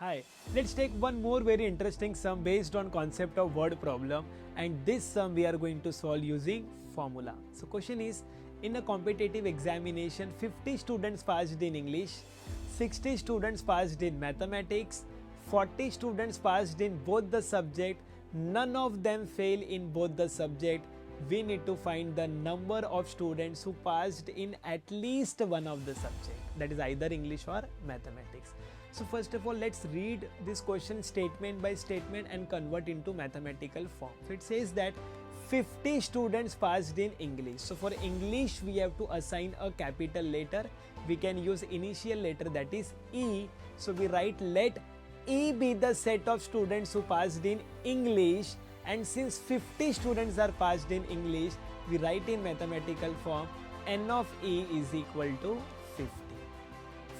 Hi, let's take one more very interesting sum based on concept of word problem, and this sum we are going to solve using formula. So question is, in a competitive examination 50 students passed in English, 60 students passed in mathematics, 40 students passed in both the subject, none of them fail in both the subject. We need to find the number of students who passed in at least one of the subject, that is either English or mathematics. So first of all, let's read this question statement by statement and convert into mathematical form. So it says that 50 students passed in English. So for English we have to assign a capital letter. We can use initial letter, that is E. So we write let E be the set of students who passed in English, and since 50 students are passed in English, we write in mathematical form n of E is equal to 50.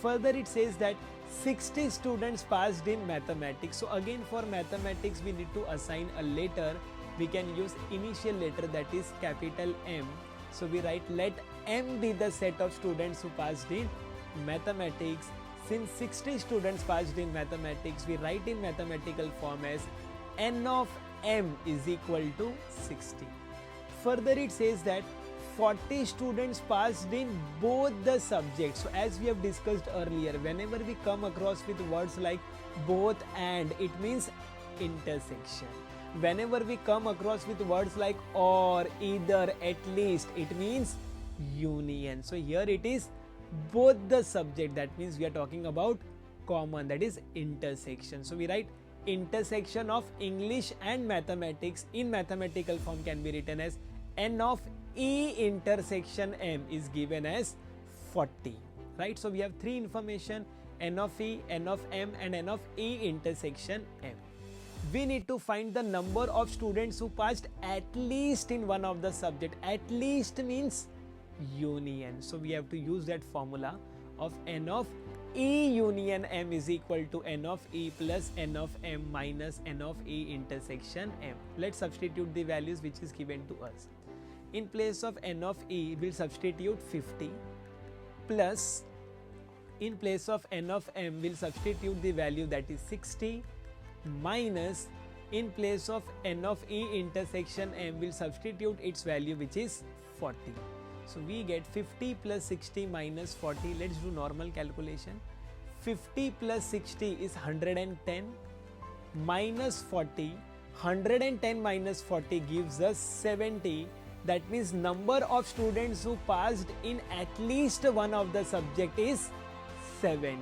Further it says that 60 students passed in mathematics. So again for mathematics we need to assign a letter. We can use initial letter, that is capital M. So we write let M be the set of students who passed in mathematics. Since 60 students passed in mathematics, we write in mathematical form as n of M is equal to 60. Further it says that 40 students passed in both the subjects. So as we have discussed earlier, whenever we come across with words like both and, it means intersection. Whenever we come across with words like or, either, at least, it means union. So here it is both the subject, that means we are talking about common, that is intersection. So we write intersection of English and mathematics in mathematical form can be written as n of E intersection M is given as 40, right? So we have three information, n of E, n of M and n of E intersection M. We need to find the number of students who passed at least in one of the subject. At least means union. So we have to use that formula of n of E union M is equal to n of E plus n of M minus n of E intersection M. Let's substitute the values which is given to us. In place of n of E, we'll substitute 50 plus, in place of n of M, we'll substitute the value, that is 60, minus, in place of n of E intersection M, we'll substitute its value, which is 40. So we get 50 plus 60 minus 40. Let's do normal calculation. 50 plus 60 is 110 minus 40. 110 minus 40 gives us 70. That means number of students who passed in at least one of the subject is 70.